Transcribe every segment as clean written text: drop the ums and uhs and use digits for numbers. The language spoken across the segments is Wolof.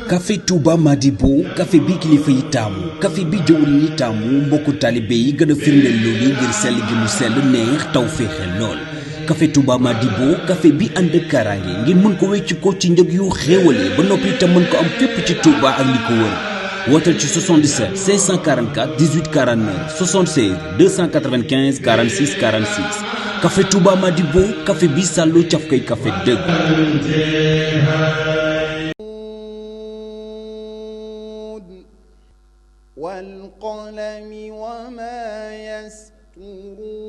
café Touba Madibo café bi kilifa yi taamu café bi jëwriñ yi taamu mbokku taalibe yi gën a firndeel loolu ngir sell gi mu sell neex taw féexe lool café Touba Madibo café bi ànd ak kaaraange ngir mën ko wecc ko ci njëg yu xéewale ba noppi itam mën ko am fépp ci Touba ak li ko wër wootal ci 77 544 18 49 76 295 46 46 café Touba Madibo café bi sàllu caf kay café dëgg. والقلم وما يسطرون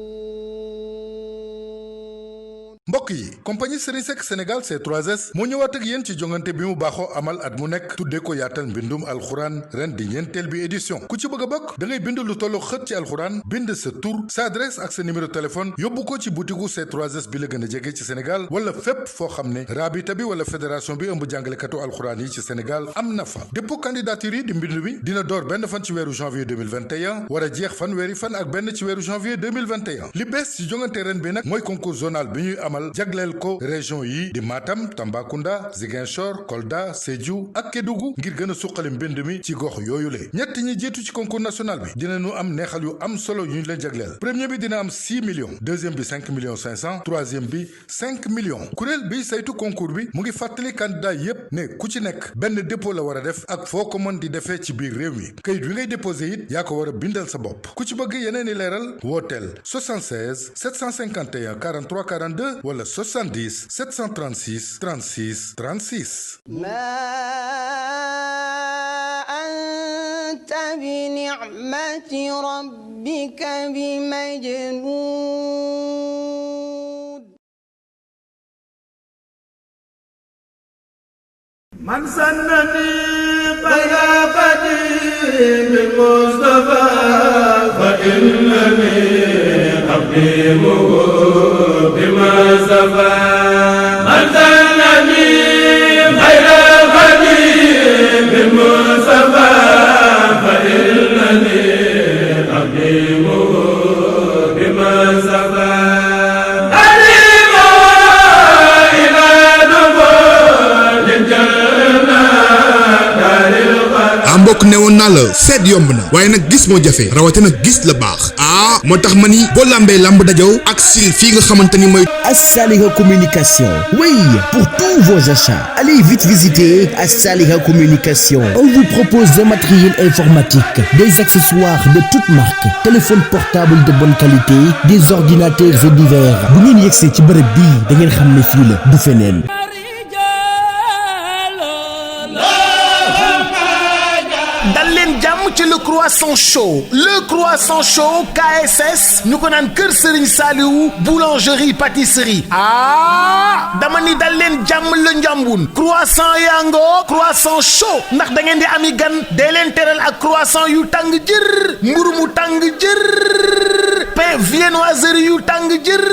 mbokk yi compagnie Serigne Seck Sénégal C3S moo ñëwaat ak yéen ci jongante bi mu baaxoo amal at mu nekk tuddee ko yaatal mbindum alxuraan ren di ñeenteel bi édition ku ci bëgg a bokk da ngay bind lu tollu xët ci alxuraan bind sa tur sa adresse ak sa numéro téléphone yóbbu ko ci butiku C3S bi la gën a jege ci Sénégal wala fépp foo xam ne raabita bi wala fédération bi ëmb jàngalekatu alxuraan yi ci Sénégal am na fa dépôt candidature yi di mbind bi dina door benn fan ci weeru janvier 2021 war a jeex fanweeri fan ak benn ci weeru janvier 2021 li bees ci jongante ren bi nag mooy concours zonal bi ñuy amal jagleel ko région yi di Matam Tambacounda Ziguinchor Kolda Sédhiou ak Kédougou ngir gën a suqali mbind mi ci gox yooyu le ñett ñi jiitu ci concours national bi dinañu am neexal yu am solo yu ñu leen jagleel premier bi dina am 6 millions deuxième bi 5 millions 500 troisième bi 5 millions kuréel bi saytu concours bi mu ngi fàttali candidat yépp ne ku ci nekk benn dépôt la war a def ak foo ko mën di defee ci biir réew mi kayit wi ngay déposé it yaa ko war a bindal sa bopp ku ci bëgg yeneen i leeral wooteel 76 751 43 42 wala 70 736 36 36. ما أنت بنعمة ربك بمجنون من سنني قرابتي بالمصطفى فإنني أقيمه بما سفى من سنني قرابتي بالمصطفى فإنني أقيمه بما سفى mbokk newoon naa la seet yomb na waaye nag gis moo jafe rawatina gis la baax moo tax ma ni boo lambee lamb dajaw ak sil fii nga xamante ni mooy Assaliha Communication. Oui, pour tous vos achats, allez vite visiter Assaliha Communication. On vous propose des matériels informatiques, des accessoires de toutes marques, téléphones portables de bonne qualité, des ordinateurs et divers. Bu ngeen yegsee ci bërëb bii da ngeen xam ne fii la du feneen. ci le croissant chaud KSS ñu ko naan Kër Serigne Saliou boulangerie pâtisserie dama ni dal leen jàmm la njàmbun croissant yango croissant chaud ndax da ngeen di ami gan dee leen teral ak croissant yu tàng jër mburu mu tàng jër pain viennoiserie yu tàng jër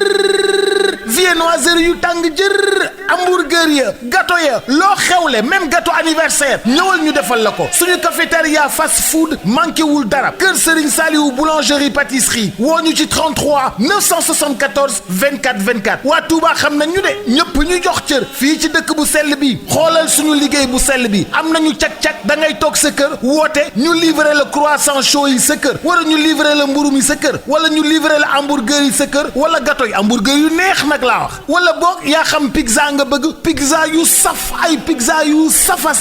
hamburger ya gâteau ya loo xewle même gâteau anniversaire ñëwal ñu defal la ko suñu cafétéria fast food manqué wul dara Kër Serigne Saliou boulangerie pâtisserie woo ñu ci 33 974 24 24 waa Touba xam nañ ñu de ñëpp ñu jox cër fii ci dëkk bu sell bi xoolal suñu liggéey bu sell bi am nañu cak-cak da ngay toog sa kër woote ñu livrer la croissant chaud yi sa kër wala ñu livrer la mburu mi sa kër wala ñu livrer la hamburger yi sa kër wala gâteau yi hamburger yu neex nag laa wax wala boog yaa xam pizza nga bëgg pizza yu saf ay pizza yu safa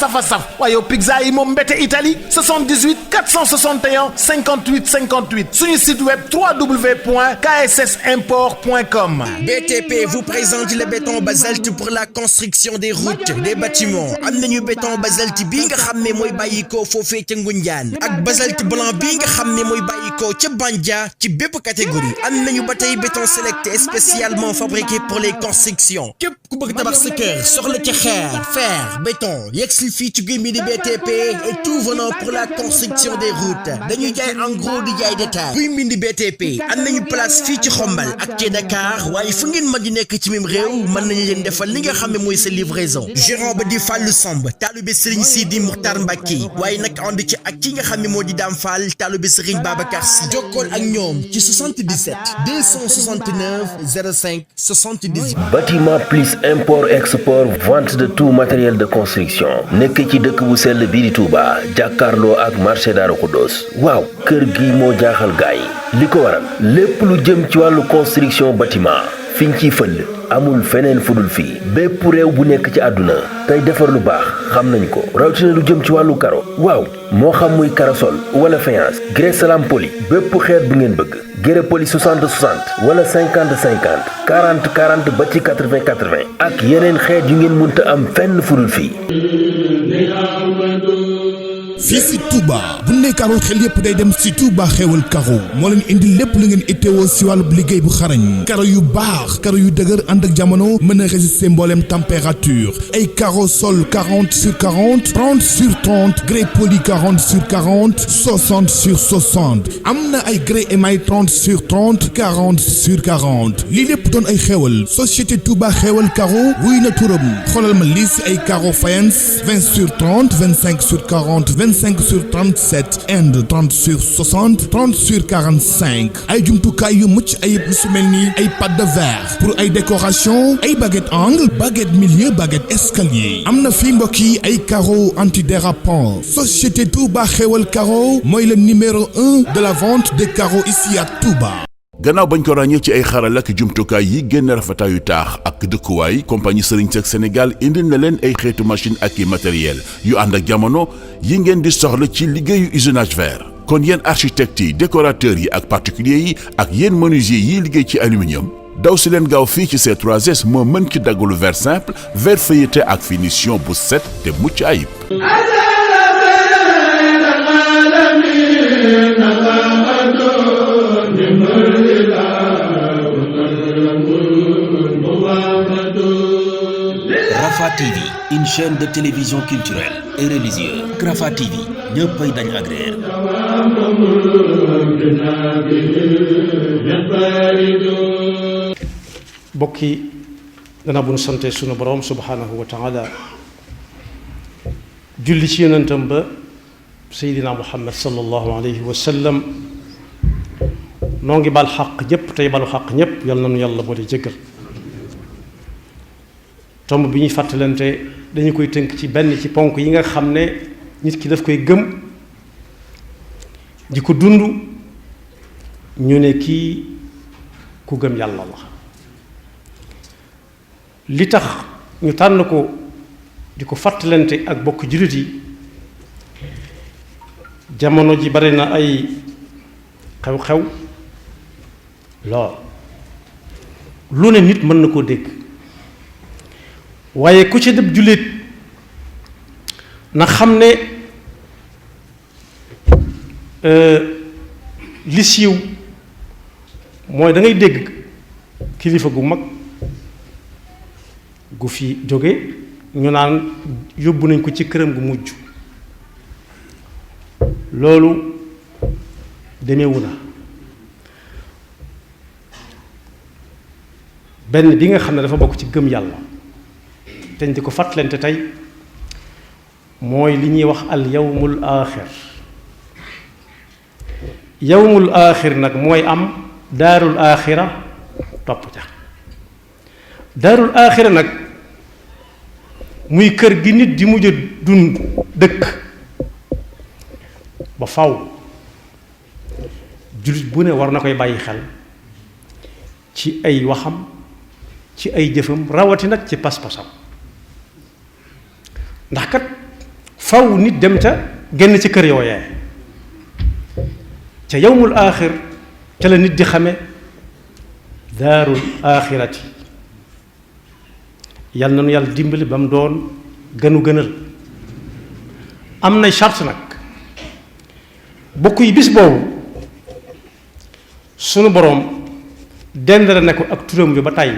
waaye yow pizza yi moom mbete Italie 78 461 58 58 suñu site web www.kssimport.com. BTP vous présente le béton basalte pour la construction des routes des bâtiments am nañu béton basalte bii nga xam ne mooy bàyyikoo foofee ca Ngunjaan ak basalte blanc bii nga xam ne mooy bàyyikoo ca Bandia ci bépp catégorie am nañu ba tey béton sélecté spécialement fabriqué pour les constructions képp ku bëgg tabax sa kër soxla ca xeer fer béton yegsi fii ci guy mi di BTP et tout venant pour la construction des routes dañuy jaay en gros di jaay détail guy mi di BTP am nañu place fii ci Xombal ak ci Dakar waaye fu ngeen mën di nekk ci même réew mën nañu leen defal li nga xam ne mooy sa livraison gérant ba di Fallou Samb taalibe Serigne Sidi Muxtar Mbacke waaye nag ànd ci ak ki nga xam ne moo di Dame Fall taalibe Serigne Babacar Sy jokkool ak ñoom ci 77 269 05 78 bâtiment plus import ex transport vente de tout matériel de construction nekk ci dëkk bu sell bii di Touba jàkkaarloo ak marché Daaru Xudoos waaw kër gi moo jaaxal gaay li ko waral lépp lu jëm ci wàllu construction bâtiment fiñ ciy fël amul feneen fudul fii bépp réew bu nekk ci àdduna tey defar lu baax xam nañ ko rawatina lu jëm ci wàllu karo waaw moo xam muy karosol wala faïence grès salam poli bépp xeet bu ngeen bëgg grès poli 60 60 wala 50 50 40 40 ba ci 80 80 ak yeneen xeet yu ngeen mënta am fenn fudul fii. fii si Touba bu ne karo xel yépp day dem si Touba xewal karo moo leen indi lépp lu ngeen itteewoo si wàllu liggéey bu xarañ karo yu baax karo yu dëgër ànd ak jamono mën a résister mbooleem température ay karo sol 40 sur 40 30 sur 30 grès poli 40 sur 40 60 sur 60 am na ay grès émail 30 sur 30 40 sur 40 lii lépp doon ay xewal société Touba xewal karo wuy na turam xoolal ma lii si ay karo faïence 20 sur 30 25 sur 40 25 sur 37 Inde 30 sur 60 30 sur 45 ay jumtukaay yu mucc ayib su mel ni ay pâte de verre pour ay décoration ay baguette angle baguette milieu baguette escalier am na fii mbokk yi ay carreaux antidérapants société Touba xewal carreau mooy le numéro 1 de la vente des carreaux ici à Touba. gannaaw bañ ko ràññee ci ay xaral ak jumtukaay yi génn rafetaayu taax ak dëkkuwaay compagnie Serigne Seck Sénégal indil na leen ay xeetu machine ak i matériel yu ànd ak jamono yi ngeen di soxla ci liggéeyu usinage verre. kon yéen architectes yi décorateurs yi ak particuliers yi ak yéen menuisier yi liggéey ci aluminium daw si leen gaaw fii ci C3S moo mën ci daggalu verre simple verre feuilleté ak finition bu set te mucc ayib. Rafah TV, une chaîne de télévision culturelle et religieuse. Rafah TV ñëppay dañ agréer. mbokk yi gannaaw bu ñu sante sunu borom subhanahu wa taala julli ci yonentam ba Seydina Muhammad sallallahu alayhi wa sallam noo ngi bal xaq ñëpp tey balu xaq ñëpp yal nañu yàlla boole jéggal tomb bi ñuy fàttalante dañu koy tënk ci benn ci ponk yi nga xam ne nit ki daf koy gëm di ko dund ñu ne kii ku gëm yàlla la li tax ñu tànn ko di ko fàttalante ak bokk jullit yi jamono ji bari na ay xew-xew lool lu ne nit mën na koo dégg waaye ku ci dëb jullit na xam ne li siiw mooy da ngay dégg kilifa gu mag gu fi jóge ñu naan yóbbu nañ ko ci këram gu mujj loolu demeewu na benn bi nga xam ne dafa bokk ci gëm yàlla teñ di ko fàttalante tey mooy li ñuy wax al yawmul aaxir yawmul aaxir nag mooy am daarul aaxira topp ca daarul aaxira nag muy kër gi nit di mujj a dund dëkk ba faw jullit bu ne war na koy bàyyi xel ci ay waxam ci ay jëfam rawati nag ci pas-pasam ndax kat faw nit dem ca génn ci kër yooyee ca yawmul aaxir ca la nit di xame daarul aaxirati yàlla na nu yàlla dimbali ba mu doon gënu gënal am nay charte nag bokk yi bis boobu sunu boroom dendale ne ko ak turam bi ba tàyyi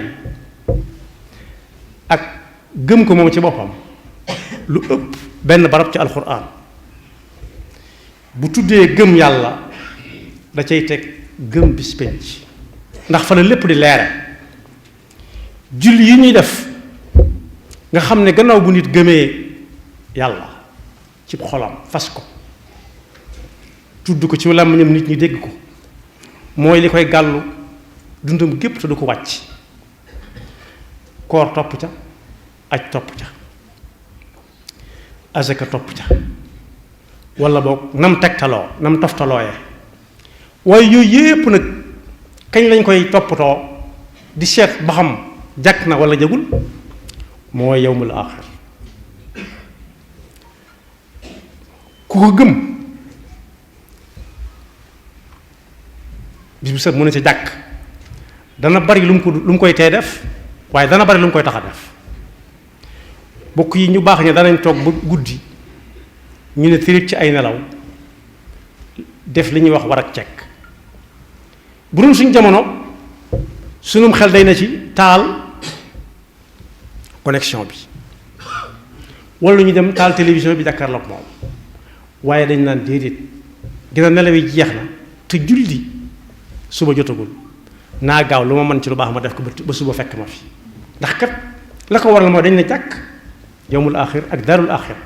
ak gëm ko moom ci boppam lu ëpp benn barab ci alxuraan bu tuddee gëm yàlla da cay teg gëm bis penc ndax fa la lépp di leere julli yi ñuy def nga xam ne gannaaw bu nit gëmee yàlla ci xolam fas ko tudd ko ci làmmiñam nit ñi dégg ko mooy li koy gàllu dundam gépp te du ko wàcc koor topp ca aj topp ca azaka topp ca wala boog nam tegtaloo nam toftalooyee waaye yooyu yépp nag kañ lañ koy toppatoo di seet ba xam jàkk na wala jagul mooy yawmul aaxir ku ko gëm bis bu set mu ne ci jàkk dana bari lu mu koy tee def waaye dana bari lu mu koy tax a def bokk yi ñu baax ña danañ toog ba guddi ñu ne tirit ci ay nelaw def li ñuy wax war ak cekk bu doon suñ jamono sunum xel day na ci taal connexion bi wala ñu dem taal télévision bi jàkkaarloog moom waaye dañ naan déedéet dina nelaw yi jeex na te julli suba jotagul naa gaaw lu ma mën ci lu baax ma def ko ba suba fekk ma fi ndax kat la ko waral mooy dañ ne jàkk yawmul aaxir ak daarul aaxir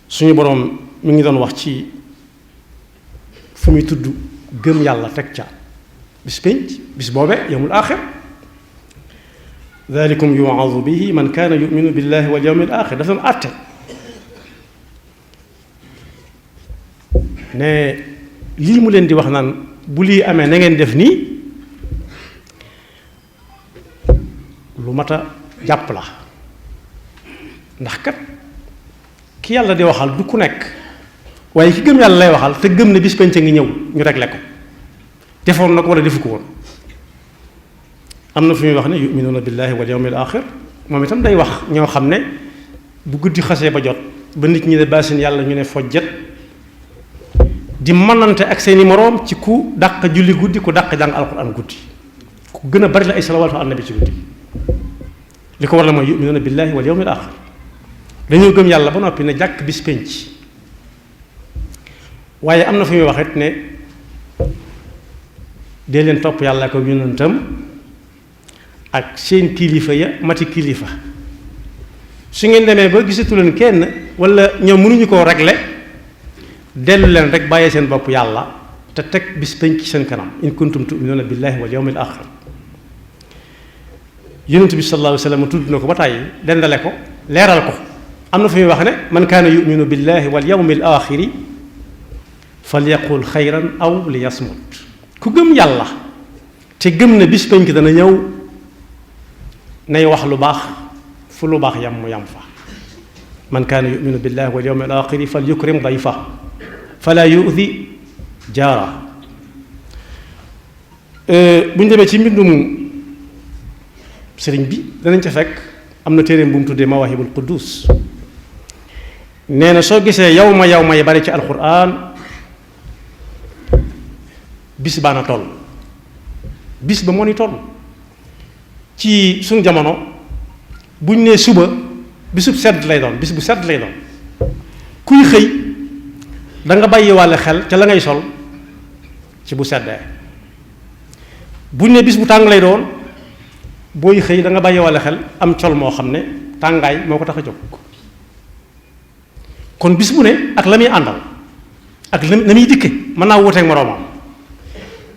suñu boroom mi ngi doon wax ci fu muy tudd gëm yàlla teg ca bis pénc bis boobee yawmul aaxir dalikum yu'azu bihi man kaana yuminu billahi wal yawmil aaxir dafa doon àtte ne lii mu leen di wax naan bu lii amee na ngeen def nii lu mat a jàpp la ndax kat ki yàlla di waxal du ku nekk waaye ki gëm yàlla lay waxal te gëm ne bis penc ngi ñëw ñu réglé ko defoon na ko wala defu ko woon am na fu ñuy wax ne yuminuuna billahi wal yawmil axir moom itam day wax ñoo xam ne bu guddi xasee ba jot ba nit ñi ne baasin yàlla ñu ne fojjet di mënante ak seeni moroom ci ku dàq julli guddi ku dàq jàng alquran guddi ku gën a bari la ay salawaatu ala nabi ci guddi li ko war la mooy yuminuuna billahi wal yawmil axir dañoo gëm yàlla ba noppi ne jàkk bis penc waaye am na fu ñuy wax it ne dee leen topp yàlla ko yonentam ak seen kilifa ya mati kilifa su ngeen demee ba gisatu leen kenn wala ñoom mënuñu koo régler dellu leen rek bàyyee seen bopp yàlla te teg bis penc seen kanam in kuntum tu'minuuna billahi wal yawmil axir yonent bi sallallahu alayhi wa sallam tudd na ko ba tàyyi dendale ko leeral ko am na fu muy wax ne man kaana yuminu billahi wal yawmil axiri falyaqul xayran aw liyasmut ku gëm yàlla te gëm ne bis penc dana ñëw nay wax lu baax fu lu baax yam mu yam fa man kaana yuminu billahi wal yawmil axiri falyukrim dayfa fala yu'di jaara bu ñu demee ci mbindum sëriñ bi danañ ca fekk am na téeréem bu mu tuddee Mawaahibul Quddus nee na soo gisee yawma yi bari ci alquran bis baa na toll bis ba moo ni toll ci suñu jamono buñ nee suba bisub sedd lay doon bis bu sedd lay doon kuy xëy da nga bàyyi wàlle xel ca la ngay sol ci bu seddee buñ nee bis bu tàng lay doon booy xëy da nga bàyyi wàlle xel am col moo xam ne tàngaay moo ko tax a jóg kon bis bu ne ak la muy àndal ak la muy dikke mën naa wuteeg moroomam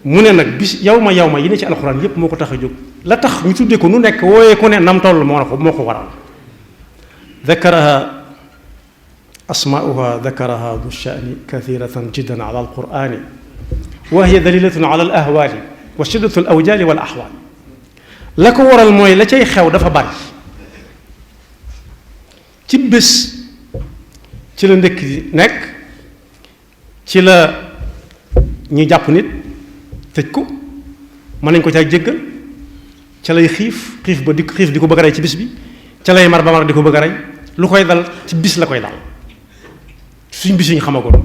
mu ne nag bis yawma yi ne ci alxuraan yépp moo ko tax a jóg la tax ñu tuddee ko nu nekk wooyee ku ne nam toll moo ko waral dakaraha asmaauha dakaraha du shani kathiratan jiddan ala alqurani wa hiya dalilatun ala al ahwali wa shiddatu al awjali wal ahwal la ko waral mooy la cay xew dafa bari ci bés ci la ndëkk di nekk ci la ñu jàpp nit tëj ko mën nañ ko caa jéggal ca lay xiif ba di xiif di ko bëgg a rey ci bis bi ca lay mar ba mar di ko bëgg a rey lu koy dal ci bis la koy dal suñ bis yi ñu xamagoon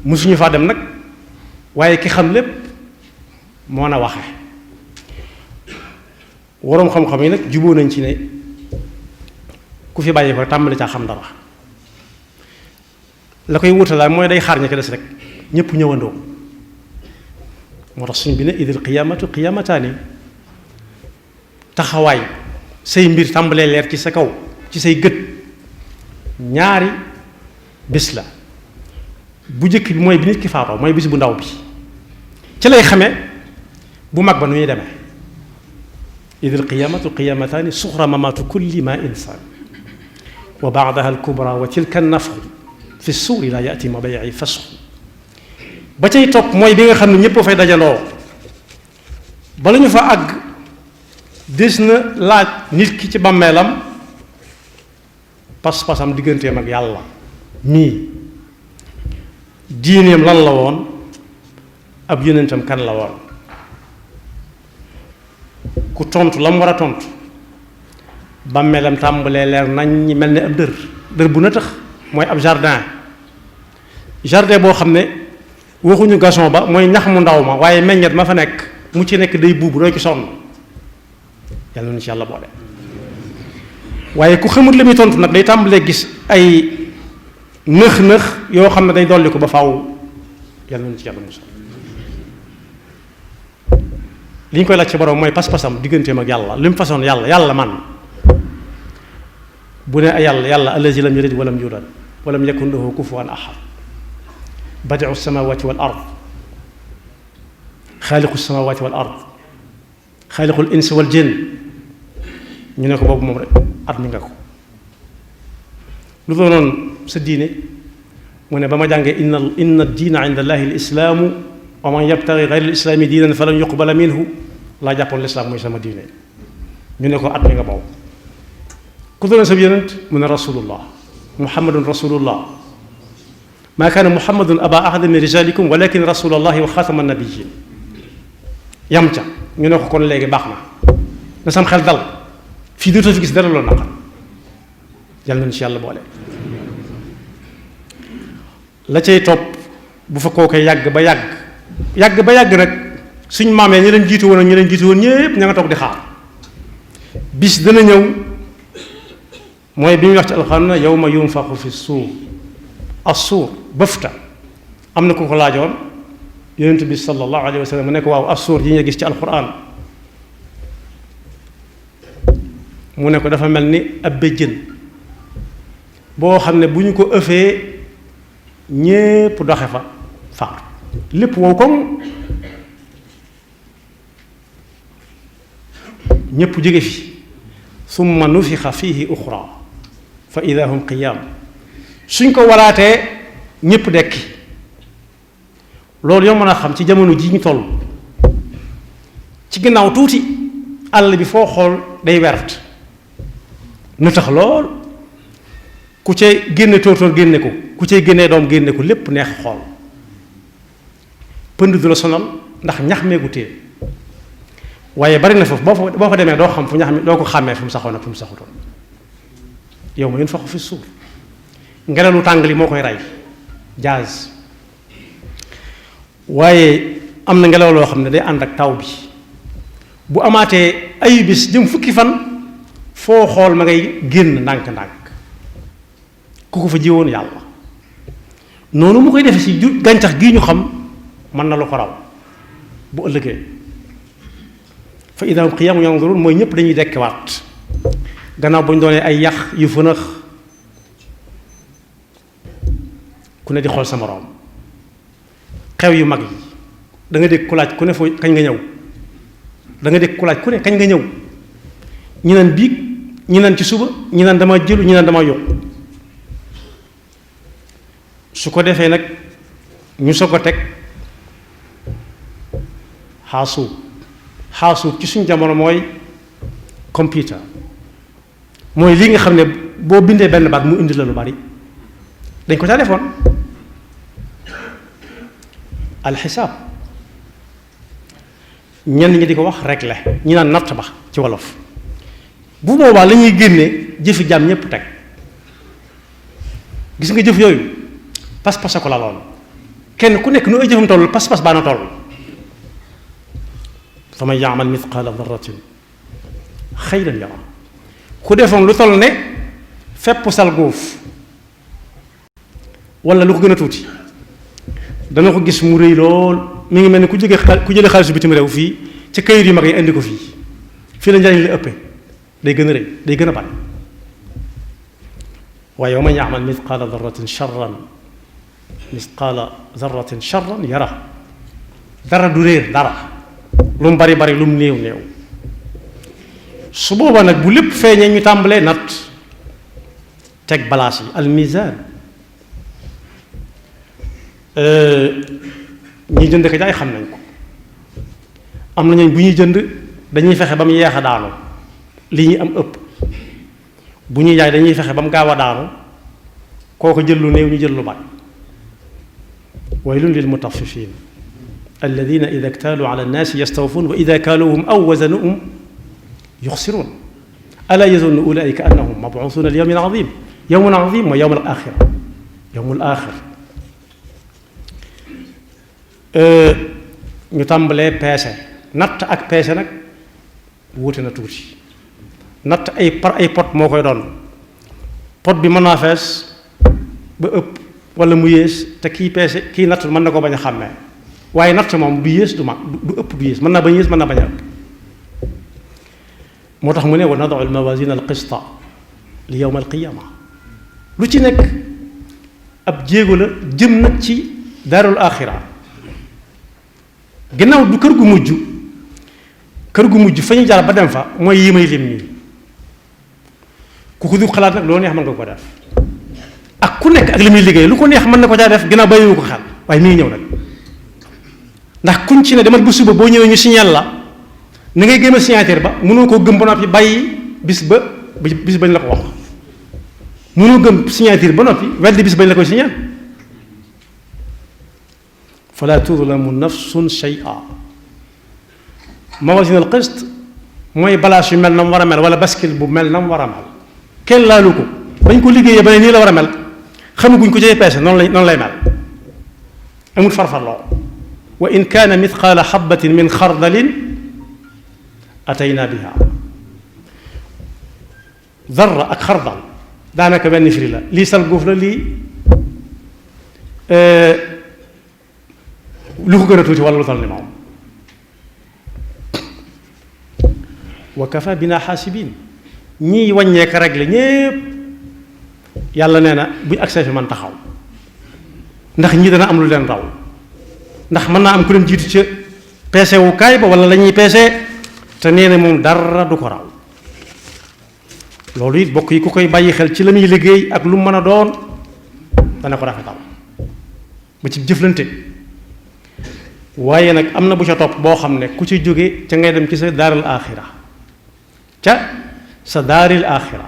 musuñu faa dem nag waaye ki xam lépp moo na waxe waroom xam-xam yi nag juboo nañ ci ne ku fi bàyyi ko tàmbali caa xam dara la koy wutalaay mooy day xaar ña ko des rek ñépp ñëwandoo moo tax suñ bi ne idil qiyaamatu qiyaamataani taxawaay say mbir tàmbalee leer ci sa kaw ci say gët ñaari bés la bu njëkk bi mooy bi nit ki faatoo mooy bis bu ndaw bi ci lay xamee bu mag ba nu ñuy demee id alqiyamatu qiyamataani suxra mamaatu kulli ma insaan wa baadaha alkubra wa tilka nafxu fi suuri la yati mabayi fasxu ba cay topp mooy bi nga xam ne ñëpp fay dajaloo bala ñu fa àgg des na laaj nit ki ci bàmmeelam pas-pasam digganteem ak yàlla mii diineem lan la woon ab yonentam kan la woon ku tontu la mu war a tontu bàmmeelam tàmbalee leer nañ ñi mel ne ab dër bu na tax mooy ab jardin boo xam ne waxuñu gazon ba mooy ñax mu ndaw ma waaye meññet ma fa nekk mu ci nekk day buubu doo ci sonn yàlla na ci yàlla boole waaye ku xamut la muy tontu nag day tàmbalee gis ay nëx-nëx yoo xam ne day dolli ko ba faaw yàlla na ci yàlla musal li ñu koy laaj ci borom mooy pas-pasam digganteem ak yàlla li mu façon yàlla man bu ne yàlla allazi lam yalid walam yulad walam yakun lahu kufuwan ahad badiu samawati wal ard xaaliqu samawati wal ard xaaliqul insi wal jinn ñu ne ko boobu moom rek at mi nga ko lu doonoon sa diine mu ne ba ma jàngee inna diina inda allahi al islaamu wa man yabtagi gayra al islaami diinan falan yuqbala minhu laa jàppoon lislaam mooy sama diine ñu ne ko at mi nga boobu ku doonoon sa yonent mu ne rasulullah muhammadun rasulullah maa kaana muhammadun aba ahadin min rijalikum walakin rasulallahi wa xaatama nabiyin yam ca ñu ne ko kon léegi baax na sam xel dal fii dootoo fi gis dara loolu naqar yàlla nañu ci yàlla boole la cay topp bu fa koo koy yàgg ba yàgg nag suñ maamee ñi leen jiitu woon ak ñi leen jiitu woon ñépp ña nga toog di xaar bis dana ñëw mooy bi ñuy wax ci alxuraan na yawma yunfaxu fi suur as-suur bëfta am na ku ko laajoon yonent bi sallallahu alayhi wa sallam mu ne ko waaw as-suur yi nga gis ci alxuraan mu ne ko dafa mel ni ab béjjën boo xam ne bu ñu ko ëffee ñépp doxe fa faatu lépp wow koŋ ñépp jóge fi summa nufixa fihi uxra fa ida hum qiyaam suñ ko waraatee ñépp dekki loolu yoo mën a xam ci jamono ji ñu toll ci ginnaaw tuuti àll bi foo xool day wert na tax lool ku cay génne tóortóor génne ko ku cay génnee doom génne ko lépp neex xool pënd du la sonal ndax ñax meegu téye waaye bari na foofu boo fa demee doo xam fu ñax mi doo ko xàmmee fu mu saxoon ak fu mu saxutoon yow ma yunfaxu fi suur ngelaw lu tàng li moo koy rey jazz waaye am na ngelaw loo xam ne day ànd ak taw bi bu amaatee ay bis jëm fukki fan foo xool ma ngay génn ndànk-ndànk ku ko fa jiwoon yàlla noonu mu koy defe ci gàncax gii ñu xam mën na lu ko raw bu ëllëgee fa idaa hum qiyaamun yanzuruun mooy ñëpp dañuy dekkiwaat gannaaw bu ñu doonee ay yax yu fënax ku ne di xool sa moroom xew yu mag yi da nga dégg ku laaj ku ne foo kañ nga ñëw da nga dégg ku laaj ku ne kañ nga ñëw ñi naan biig ñi naan ci suba ñi naan dama jëlu ñi naan dama yokk su ko defee nag ñu soog a teg xaasuub ci suñ jamono mooy computer mooy lii nga xam ne boo bindee benn baat mu indi la lu bari dañ ko caa defoon alxisaab ñenn ñi di ko wax régler ñi naan natt ba ci wolof bu boobaa la ñuy génne jëfi jaam ñépp teg gis nga jëf yooyu pas-pas a ko la lool kenn ku nekk nu ay jëfam toll pas-pas baa na toll fa man yaamal mithqaala darratin xayran yara ku defoon lu toll ne fepp sal góof wala lu ko gën a tuuti dana ko gis mu rëy lool mi ngi mel ni ku jëlee xaalisu bitim réew fii ci kayit yu mag yi indi ko fii la njariñ la ëppee day gën a rëy day gën a bari waaye wa man yaamal mithqaala darratin charran yara dara du réer dara lu mu bari bari lu mu néew néew su boobaa nag bu lépp feeñee ñu tàmbalee natt teg balaas yi al mizan ñi jënd ko jaay xam nañ ko am na ñooñ bu ñuy jënd dañuy fexe ba mu yeex a daanu li ñuy am ëpp bu ñuy jaay dañuy fexe ba mu gaaw a daanu kooko jël lu néew ñu jël lu bari waylun lil mutaffifin alladina ida ktaaluu ala annaasi yastawfuun wa ida kaaluuhum aw wazanuhum yuxsiruun alaa yazunnu ulaika annahum mabuusuuna li yawmin azim yawmun azim mooy yawmul axira yawmul axir ñu tàmbalee peese natt ak peese nag wuute na tuuti natt ay pot moo koy doon pot bi mën naa fees ba ëpp wala mu yées te kii peese kii natt mën na ko bañ a xàmmee waaye natt moom du yées du mag du ëpp du yées mën naa bañ yées mën naa bañ a ëpp moo tax mu ne wa nadu al mawazin al qista li yawm al qiyama lu ci nekk ab jéego la jëm nag ci daarul axira ginnaaw du kër gu mujj fa ñu jaar ba dem fa mooy yi may lim nii ku ko du xalaat nag loolu neex mën nga ko def ak ku nekk ak li muy liggéey lu ko neex mën na ko caa def ginnaaw bàyyiwu ko xel waaye mi ngi ñëw nag ndax kuñ ci ne demal bu suba boo ñëwee ñu signal la ni ngay gëm a signature ba mënoo koo gëm ba noppi bàyyi bis bañ la ko wax mënoo gëm signature ba noppi weddi bis bañ la koy signal fala tudlamu nafsun shay'a mawazin al qist mooy balaas yu mel na mu war a mel wala baskil bu mel na mu war a mel kenn laalu ko bañ ko liggéeyee ba ne nii la war a mel xamaguñ ko cay peese noonu lay mel amul farfarloo wa in kaana mithqaala xabatin min xardalin atayna biha darra ak xardal daanaka benn firi la lii sal góof la lii lu ko gën a tuuti wala lu tal ni moom wa kafa bina xaasibin ñii wàññeeka réglé ñépp yàlla nee na buñ accès fi man taxaw ndax ñii dana am lu leen raw ndax mën naa am ku leen jiitu ca peese wu kaay ba wala la ñuy peese te nee na moom dara du ko raw loolu it bokk yi ku koy bàyyi xel ci la muy liggéey ak lu mën a doon dana ko rafetal ba ci jëflante waaye nag am na bu ca topp boo xam ne ku ci jóge ca ngay dem ci sa daaral axira ca sa daaril axira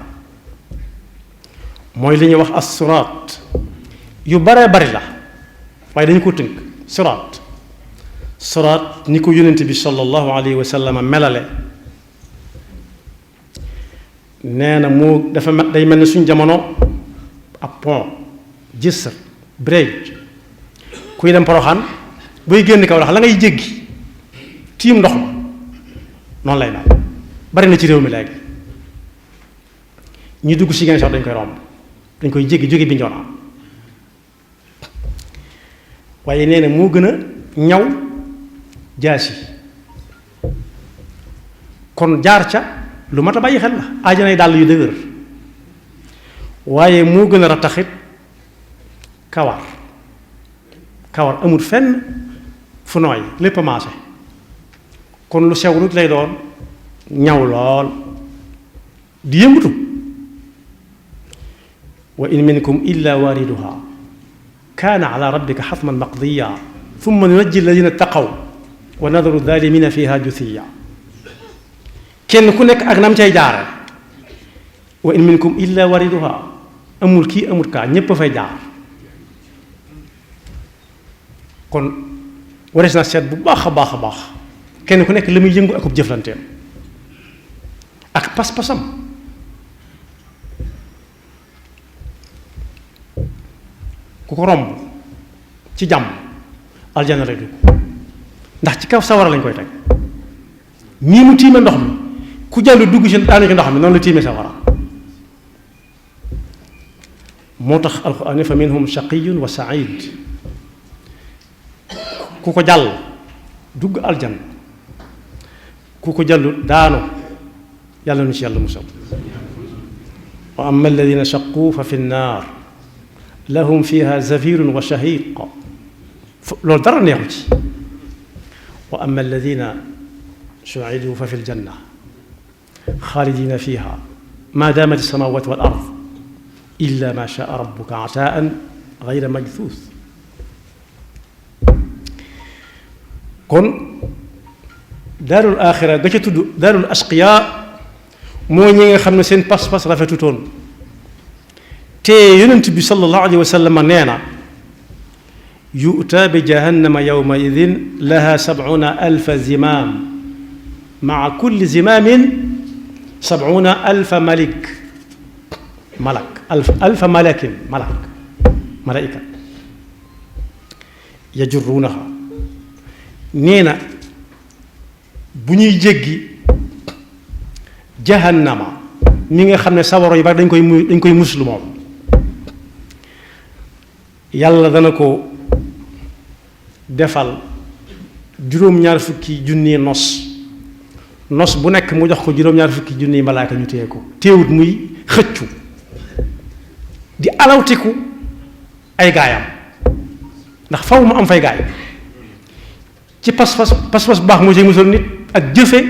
mooy li ñuy wax as suraat yu baree bari la waaye dañu ko tënk suraat ni ko yonent bi sallallahu alayhi wa sallam melale nee na moo dafa day mel ne suñ jamono ab pont jisr bridge kuy dem Poroxaan booy génn kaw la ngay jéggi tiim ndox ma noonu lay mel bari na ci réew mi léegi ñi dugg si Ziguinchor dañ koy romb dañ koy jéggi jóge Bignona waaye nee na moo gën a ñaw jaasi kon jaar ca lu mat a bàyyi xel la aajanay dàll yu dëgër waaye moo gën a rattaxit kawar amul fenn fu nooy lépp a maase kon lu sew nit lay doon ñaw lool di yëngutu wa in minkum illa waariduha kaana ala rabbika xatman maqdiya thumma nunajji alladina taqaw wa nadaru dalimina fiha juthiya kenn ku nekk ak nam cay jaare wa in minkum illa waariduha amul kii amul kaa ñépp a fay jaar kon warees na seet bu baax a baax a baax kenn ku nekk la muy yëngu akub jëflanteem ak pas-pasam ku ko romb ci jàmm aljana lay dugg ndax ci kaw sawara lañ koy teg nii mu tiime ndox mi ku jàll dugg ci daanu ci ndox mi noonu la tiime sawara moo tax alxuraan ne fa minhum shaqiyun wa said ku ko jàll dugg aljan ku ko jàllu daanu yàlla nu ci yàlla musal wa amma alladina shaqu fa fi nnaar lahum fiha zafirun wa shahiq loolu dara neexu ci wa amma alladina suidu fa fi ljanna xaalidina fiha ma damat alsamawat wal ard illa ma shaa rabbuka ataan gayra majthuus. kon daarul axira ga ca tudd daarul asqiya moo ñi nga xam ne seen pas-pas rafetutoon te yonent bi sallallahu alayhi wa sallam nee na yu'ta bi jahannama yawma idin laha 70,000 zimaam maa kulli zimaamin 70,000 malaika yajurruunaha. nee na bu ñuy jéggi jahannama mi nga xam ne sawaro yi bari dañ koy muslu moom, yàlla dana ko defal juróom-ñaar fukki junni nos bu nekk mu jox ko juróom-ñaar fukki junni malaaka ñu téye ko, téewut muy xëccu di alawtiku ay gaayam ndax faw mu am fay gaay ci pas-pas bu baax moo ci musal nit ak jëfe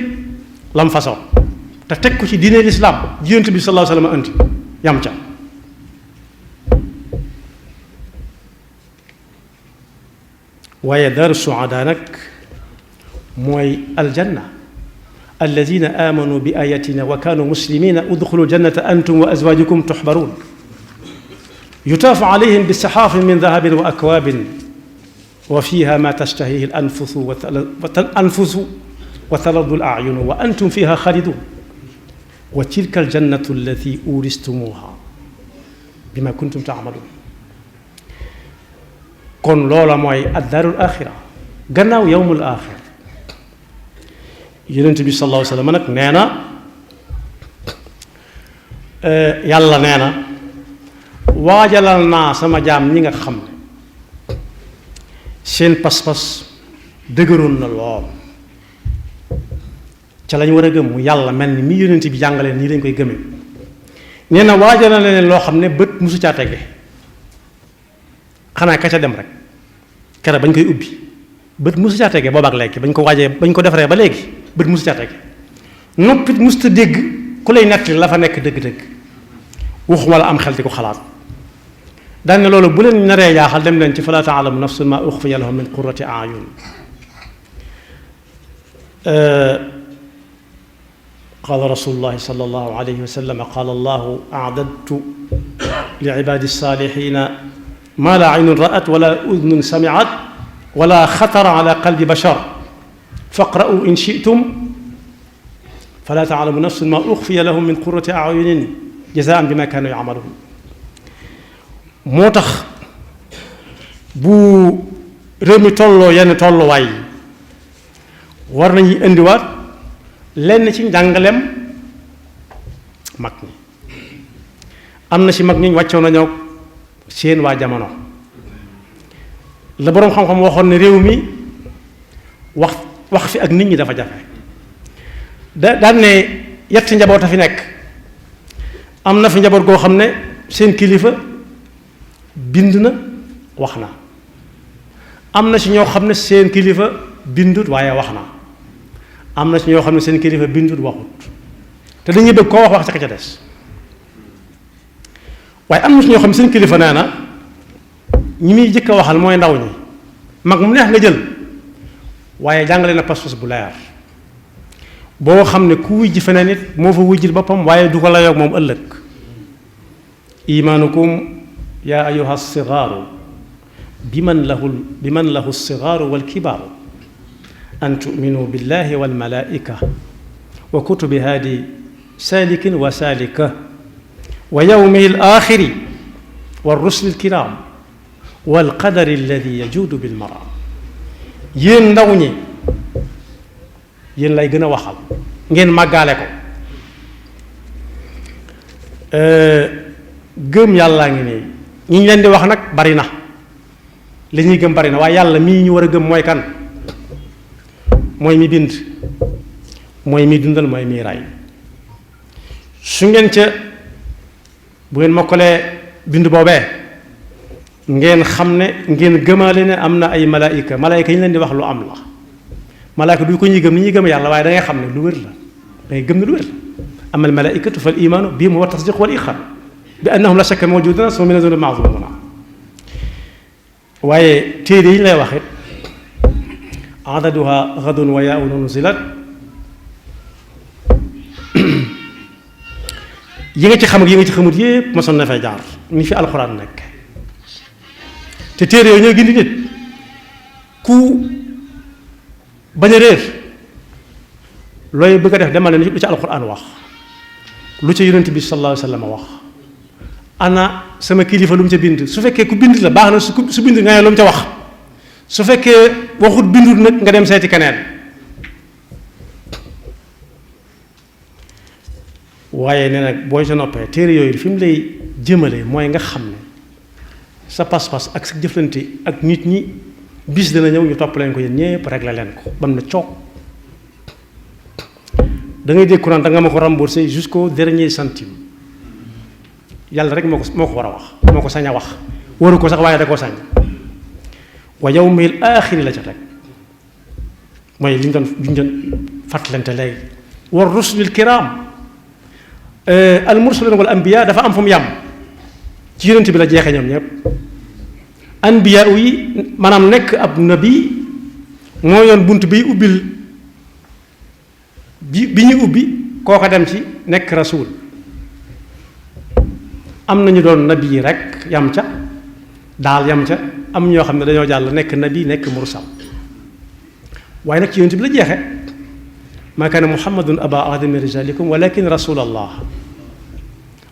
lam façon te teg ko ci diine lislaam Yonent bi sallallahu alayhi wa sallam andi yam ca. waaye daaru suadaa nag mooy aljanna alladina amanu bi ayatina wa kanu muslimina udxulu ljannata antum wa azwajukum tuxbaruun yutaafu alayhim bisaxaafin min dahabin wa akwaabin wa fiha ma tashtahihi alanfusu wa taladu alacyunu wa antum fiha xaalidun wa tilka aljannatu allati uristumuha bima kuntum taamaluun. kon loola mooy addaarul axira gannaaw yowmul axir. yonent bi sallallahu alayhi wa sallam nag nee na yàlla nee na waajalal naa sama jaam ñi nga xam ne seen pas-pas dëgëroon na lool ca lañ war a gëm mu yàlla mel ni mi yonent bi jàngaleen nii lañ koy gëmee. nee na waajalal na leen loo xam ne bët musu caa tege xanaa ka ca dem rek kere bañ koy ubbi bët musu caa tege boobaak léegi bañ ko waajee bañ ko defaree ba léegi bët musu caa tege noppit musta dégg ku lay nettali la fa nekk dëgg-dëgg waxuma la am xel di ko xalaat. daan ne loolu bu leen naree jaaxal dem leen ci falaa taalamu nafsun maa uxfiya lahum min qurrati ayun. qaala rasulullahi sallallahu alayhi wa sallam qaala allahu a'dadtu li ibaadi saalihiina maa laa aynun ra'at wala udnun sami'at wala xatara ala qalbi bashar faqra'u in shi'tum falaa ta'lamu nafsun maa uxfiya lahum min qurrati a'yunin jazaa'an bimaa kaanu ya'maluun. moo tax bu réew mi tolloo yenn tolluwaay yi war nañuy indiwaat lenn ci njàngaleem mag ñi. am na ci mag ñi wàccoo nañoo seen waa jamono la boroom xam-xam waxoon ne réew mi wax fi ak nit ñi dafa jafe daan ne yetti njaboot a fi nekk. am na fi njaboot goo xam ne seen kilifa bind na wax na, am na ci ñoo xam ne seen kilifa bindut waaye wax na, am na ci ñoo xam ne seen kilifa bindut waxut te dañuy bëgg koo wax ca ka ca des. waaye am na ci ñoo xam ne seen kilifa nee na ñi muy jëkk a waxal mooy ndaw ñi, mag mu neex nga jël waaye jàngale na pas-pas bu leer boo xam ne ku wujj feneen nit moo fa wujjil boppam waaye du ko layoog moom ëllëg. imaanukum yaa ayyuha sigaaru biman lahu sigaaru wal kibaaru an tuminu billahi wal malaa'ika wa kutubi haadi saalikin wa saalika wa yawmihi al aaxiri wa rusli al kiraam wal qadari alladi yajuudu bil maraam. yéen ndaw ñi yéen lay gën a waxal ngeen màggaale ko. gëm yàllaa ngi nii ñi ñu leen di wax nag bari na li ñuy gëm bari na waaye yàlla mii ñu war a gëm mooy kan? mooy mi bind, mooy mi dundal, mooy mi ray. su ngeen ca bu ngeen mokkalee bind boobee ngeen xam ne ngeen gëmaale ne am na ay malaayika yi ñu leen di wax lu am la. malaayika du ko ñuy gëm ni ñuy gëm yàlla waaye da ngay xam ne lu wér la da ngay gëm ne lu wér amma al malaikatu fal imaanu bihim huwa tasdiq wal iqrar bi annahum la shakka mawjuduna suma min azuna ma'zumuna waaye téere yi ñu lay wax it adaduha gadun wa yaa'un unzilat yi nga ci xam ak yi nga ci xamut yépp mosoon na fay jaar ni fi alxuraan nekk te téere yooyu ñoo gindi nit ku bañ a réer looy bëgg a def demal ne lu ci alxuraan wax lu ci yonent bi sallallahu alayhi wa sallam wax ana sama kilifa lu mu ca bind su fekkee ku bind la baax na su bind nga ne lu mu ca wax su fekkee waxut bindut nag nga dem seeti keneen waaye nee nag booy sa noppee téere yooyu fi mu lay jëmale mooy nga xam ne sa pas-pas ak sa jëflante ak nit ñi bis dana ñëw ñu topp leen ko yéen ñépp régler leen ko bam na coog da ngay dégg courant da nga ma ko rembourser jusqu'au dernier centime yàlla rek moo ko war a wax moo ko sañ a wax waru ko sax waaye da koo sañ wa yawmil aaxiri la ca teg mooy li ñu doon fàttalante léegi war rusulil kiram al mursalin wal anbiya dafa am fu mu yàmm ci yonent bi la jeexee ñoom ñëpp anbiya yi maanaam nekk ab nabi moo yoon bunt biy ubbil bi ñu ubbi kooka dem ci nekk rasul am nañu doon nabi yi rek yam ca daal yam ca am ñoo xam ne dañoo jàll nekk nabi nekk mursal waaye nag ci yonent bi la jeexe maa kaana muhammadun aba ahadin min rijalikum walakin rasul allah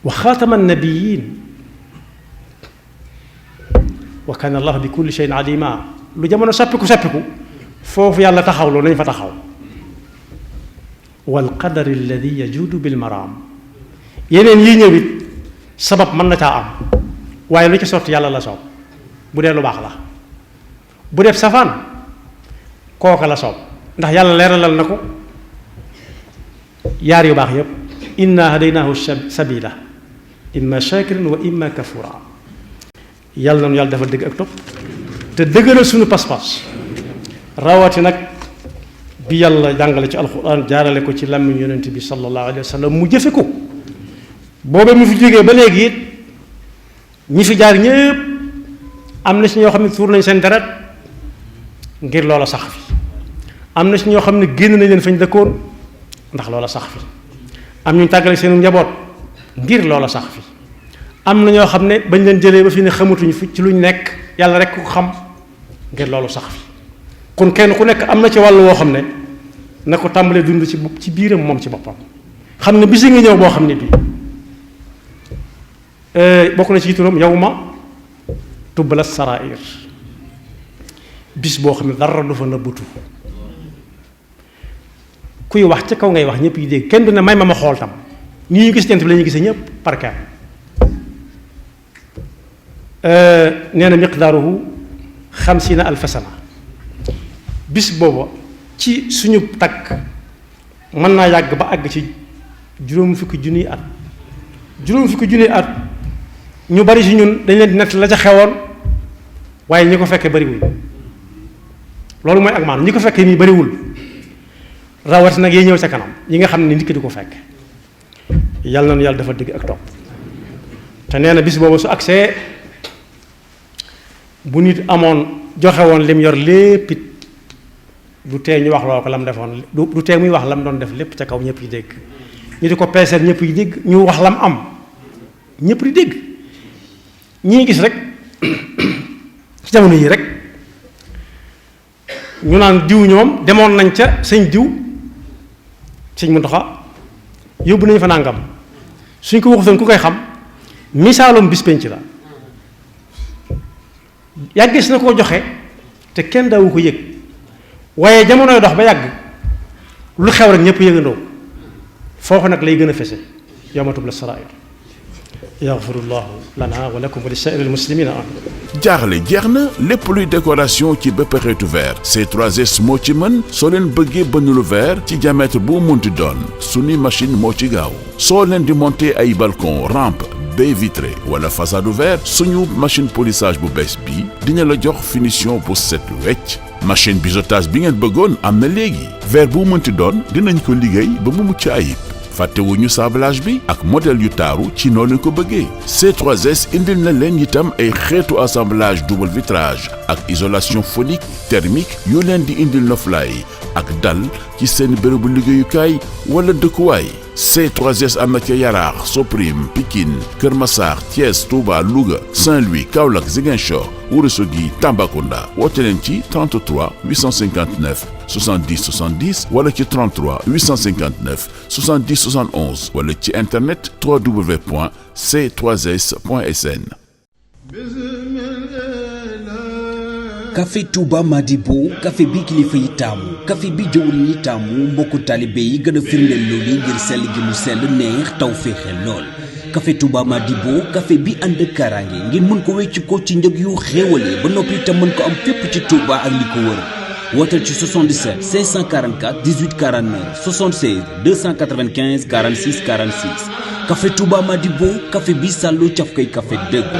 wa xaatama annabiyin wa kaana allah bi kulli shay'in alima lu jamono sappiku foofu yàlla taxawloo nañ fa taxaw wal qadari alladi yajuudu bil maraam yeneen yii ñëwit sabab mën na caa am waaye lu ci sotti yàlla la soob bu dee lu baax la bu def safaan kooka la soob ndax yàlla leeralal na ko yaar yu baax yépp inna hadaynaahu sabila imma shakirin wa imma kafura yàlla nanu yàlla defal dëgg ak topp te dëgëral suñu pas-pas rawati nag bi yàlla jàngale ci alquran jaarale ko ci làmmiñ yonent bi sallallahu alayhi wa sallam mu jëfe ko boobee mu fi jógee ba léegi it ñi fi jaar ñëpp am na si ñoo xam ne tuur nañ seen deret ngir loola sax fi am na si ñoo xam ne génn nañ leen fañ dëkkoon ndax loola sax fi am ñu tàggale seen njaboot ngir loola sax fi am na ñoo xam ne bañ leen jëlee ba fi ne xamatuñ fi ci luñ nekk yàlla rek ko xam ngir loolu sax fi kon kenn ku nekk am na ci wàllu woo xam ne na ko tàmbalee dund ci biiram moom ci boppam xam ne bisi nga ñëw boo xam ne bii bokk na ci turam yawma tubla sarair bis boo xam ne dara du fa nëbbutu kuy wax ca kaw ngay wax ñëpp yi dégg kenn du ne may ma xool tam nii ñu gis jant bi la ñuy gisee ñëpp par kenn nee na miqdaaruhu 50,000 sana bis booba ci suñu takk mën naa yàgg ba àgg ci juróom fukki junniy at ñu bari si ñun dañ leen di nett la ca xewoon waaye ñi ko fekkee bariwul loolu mooy ak maanaam ñi ko fekkee nii bariwul rawati nag yi ñëw ca kanam yi nga xam ne nit ki di ko fekk yàlla na yàlla dafa dëgg ak topp te nee na bis boobu su agsee bu nit amoon joxe woon lim yor lépp it du tee ñu wax loo ko lam defoon du tee muy wax lam doon def lépp ca kaw ñëpp yi dégg ñu di ko peeseel ñëpp yi dégg ñu wax lam am ñëpp di dégg ñii gis rek ci jamono yi rek ñu naan diw ñoom demoon nañ ca sëñ diw sëñ Muntaxa yóbbu nañu fa nàngam suñ ko waxutoon ku koy xam misaalum bis penc la yàggis na koo joxe te kenn daawu ko yëg waaye jamonoy dox ba yàgg lu xew rek ñëpp yëgandoo foofu nag lay gën a fese yawma tubla sarair yaxfirullahu lana wa lakum wa li saa'iril muslimina amin jaaxle jeex na lépp luy décoration ci bépp xeetu verre C3S moo ci mën soo leen bëggee bënn lu verre ci diamètre bu munti doon suñu machine moo ci gaaw soo leen di monter ay balcon rampe baie vitrée wala façade verre suñu machine polissage bu bees bi dina la jox finition bu set wecc. machine biseautage bi ngeen bëggoon am na léegi verre bu mënti doon dinañ ko liggéey ba mu mucc ayib. fàttewuñu sablage bi ak modèle yu taaru ci noonu ko bëggee. C3S indil na leen itam ay xeetu assemblage double vitrage ak isolation phonique thermique yu leen di indil noflaay ak dal ci seen bërëbu liggéeyukaay wala dëkkuwaay. C3S am na ca Yaraax Soprim Pikine Kër Massar Thiès Touba Louga Saint-Louis Kaolack Ziguinchor Ourossogui Tambacounda woote leen ci 33 859 70 70 wala ci 33 859 70 71 wala ci internet www.c3s.sn. café Touba Madibo café bi kilifa yi taamu café bi jëwriñ yi taamu mbokku taalibe yi gën a firndeel loolu ngir sell gi mu sell neex taw féexe lool. café Touba Madibo café bi ànd ak kaaraange ngir mën ko wecc ko ci njëg yu xéewale ba noppi itam mën ko am fépp ci Touba ak li ko wër. wooteel ci 77 544 18 49 76 295 46 46 café Touba Madibo café bi sàllu caf koy café dëgg.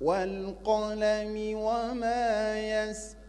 والقلم وما يسطرون.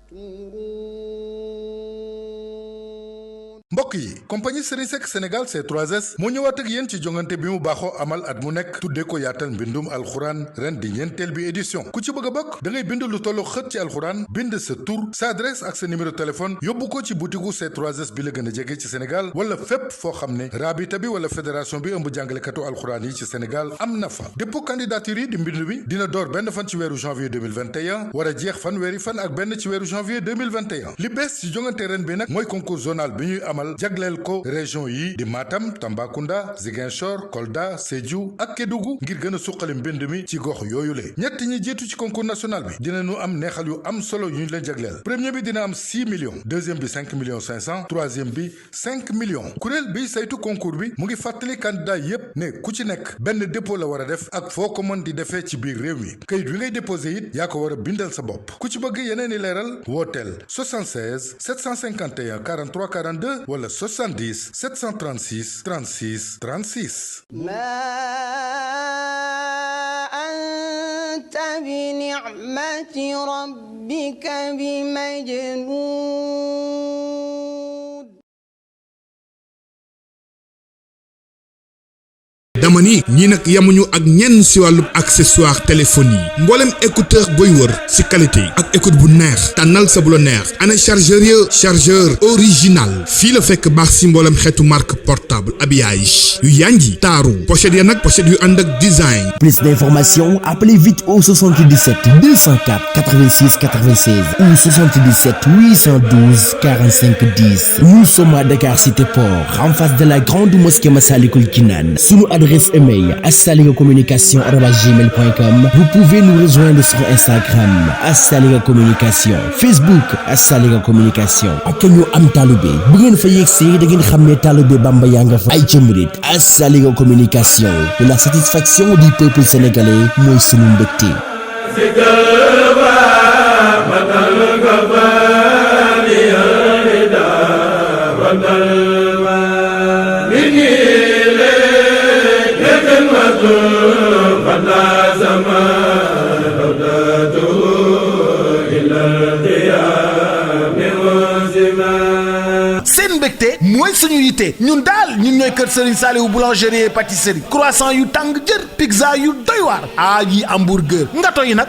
mbokk yi compagnie Serigne Seck Sénégal C3S moo ñëwaat ak yéen ci jongante bi mu baaxoo amal at mu nekk tuddee ko yaatal mbindum alxuraan ren di ñeenteel bi édition ku ci bëgg a bokk da ngay bind lu tollu xët ci alxuraan bind sa tur sa adresse ak sa numéro téléphone yóbbu ko ci butigu C3S bi la gën a jege ci Sénégal wala fépp foo xam ne raabita bi wala fédération bi ëmb jàngalekatu alxuraan yi ci Sénégal am na fa. dépôt candidature yi di mbind bi dina door benn fan ci weeru janvier 2021 war a jeex fanweeri fan ak benn ci weeru janvier 2021 li bees ci jongante ren bi nag mooy concours zonal bi ñuy amal jagleel ko région yi di Matam Tambacounda Ziguinchor Kolda Sédhiou ak Kédougou ngir gën a suqali mbind mi ci gox yooyu le ñett ñi jiitu ci concours national bi dinañu am neexal yu am solo yu ñu leen jagleel premier bi dina am 6 millions deuxième bi 5 millions 500 troisième bi 5 millions kuréel bi saytu concours bi mu ngi fàttali candidat yépp ne ku ci nekk benn dépôt la war a def ak foo ko mën di defee ci biir réew mi kayit wi ngay déposé it yaa ko war a bindal sa bopp ku ci bëgg yeneen i leeral wooteel 76 751 43 42 wala 70 736 36 36. أنت بنعمة ربك بمجنون. dama ni ñii nag yamuñu ak ñenn si wàllu accessoire téléphonie mboolem écouteur booy wër si qualité ak écoute bu neex tànnal sa bu la neex ana chargeur ya chargeur original fii la fekk baax si mboolem xeetu marque portable habillage yu yanji taaru pochette ya nag pochette yu ànd ak design. Plus d'informations, appelez vite au 77 204 86 96 ou 77 812 45 10. Nous sommes à Dakar Cité Port, en face de la grande mosquée Massalikul Jinan. Sous adresse email assaligacommunication@gmail.com. Vous pouvez nous rejoindre sur Instagram Assaliga Communication, Facebook Assaliga Communication. ak ñu am talibé bu ngeen fa yexé da ngeen xamné talibé Bamba ya nga fa ay ci murit Assaliga Communication, pour la satisfaction du peuple sénégalais mooy sunu mbégte. seen mbégte mooy suñu yitte ñun daal ñun ñooy kër Serigne Saliou boulangerie et pâtisserie croissant yu tàng jër pizza yu doy waar yi hamburger ngato yi nag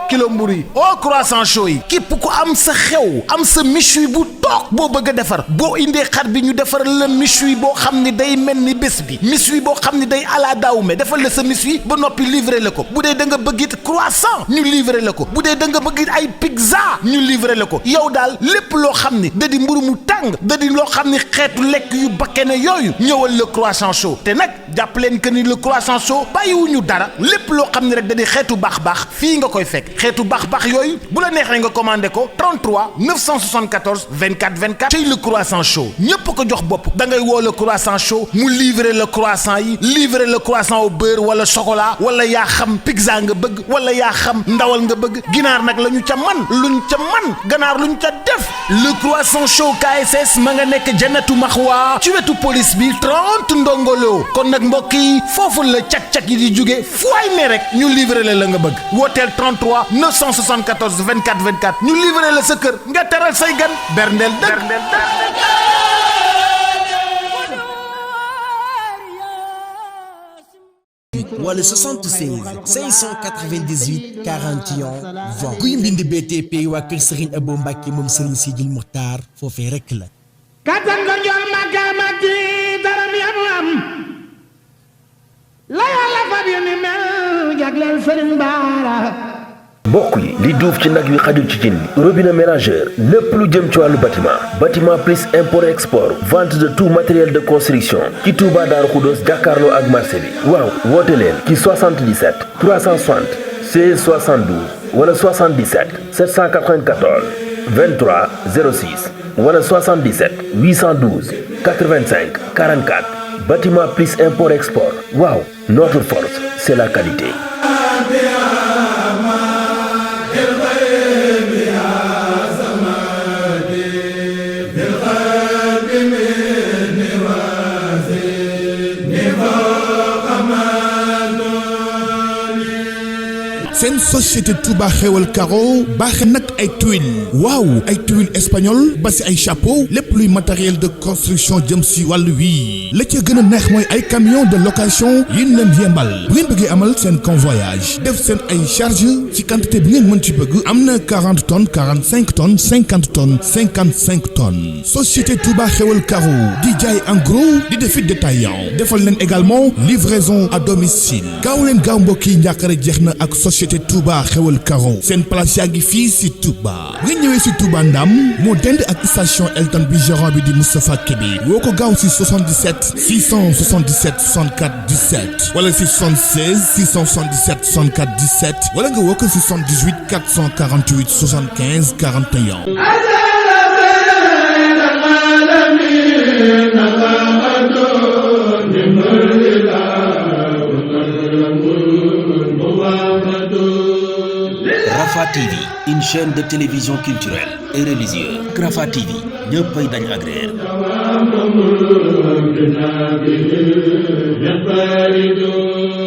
kilo mburu yi croissant chaud yi képp ku am sa xew am sa méchoui bu toog boo bëgg a defar boo indee xar bi ñu defaral la méchoui boo xam ni day mel ni bés bi méchoui boo xam ni day ala daawume defal la sa méchoui ba noppi livré la ko bu dee da nga bëgg it croissant ñu livré la ko bu dee da nga bëgg it ay pizza ñu livré la ko yow daal lépp loo xam ni da di mburu mu tàng da di loo xam ni xeetu lekk yu bakkene yooyu ñëwal le croissant chaud te nag jàpp leen que ni le croissant chaud bàyyiwuñu dara lépp loo xam ni rek da di xeetu baax fii nga koy fekk xeetu baax yooyu bu la neexee nga commandé ko 33 974 24 24 cey le croissant chaud ñépp ko jox bopp da ngay woo le croissant chaud mu livrer le croissant yi livrer le croissant au beurre wala chocolat wala yaa xam pizza nga bëgg wala yaa xam ndawal nga bëgg ginaar nag la ñu ca luñ ca ganaar luñ ca def le croissant chaud KSS ma nga nekk Jannatu Maxwa ci wetu police bi 30 ndongolo kon nag mbokk yi foofu la cak-cak yi di jóge fooy ne rek ñu livrer la nga bëgg wooteel 33 974 24 24 ñu livrer la sa kër nga teral say gan berndeel dëkk wala 76 598 41 20 kuy mbind BTP waa kër Serigne Abo Mbacke moom Serigne Sidil Muxtaar foofee rek la kattan ko jox màkkaamati daram yamu am la yàlla fab yu ni mel jagleel Serigne Bara mbokk yi li duuf ci nag wi xajul ci cin li robinet mélangeur lépp lu jëm ci wàllu bâtiment plus import export vente de tout matériel de construction ci Touba Darou Khoudoss jàkkaarloo ak marché bi waaw woote leen ci 77 360 16 72 wala 77 794 23 06 wala 77 812 85 44 bâtiment plus import export waaw notre force c'est la qualité. seen société Touba Xewal Caro baaxe nag ay tuiles waaw ay tuiles espagnol ba si ay chapeau lépp luy matériel de construction jëm si wàllu wii la ca gën a neex mooy ay camion de location yi ñu leen yembal bu ngeen bëggee amal seen convoyage def seen ay charge ci quantité bi ngeen mën ci bëgg am na 40 tonnes 45 tonnes 50 tonnes 55 tonnes société Touba Xewal Caro di jaay en gros di defit détaillant defal leen également livraison à domicile gaaw leen gaaw mbokk yi njàqare jeex na ak société Touba Xewal Caro seen place yaa ngi fii si Touba bu ngeen ñëwee si Touba Ndam moo dend ak station Elton bi gérant bi di Moustapha Kébé woo ko gaaw si 77 677 64 17 wala si 76 677 64 17 wala nga woo ko si 78 448 75 41. Rafah TV, une chaîne de télévision culturelle et religieuse. Rafah TV, ñëppay dañ agréer. Yabaridu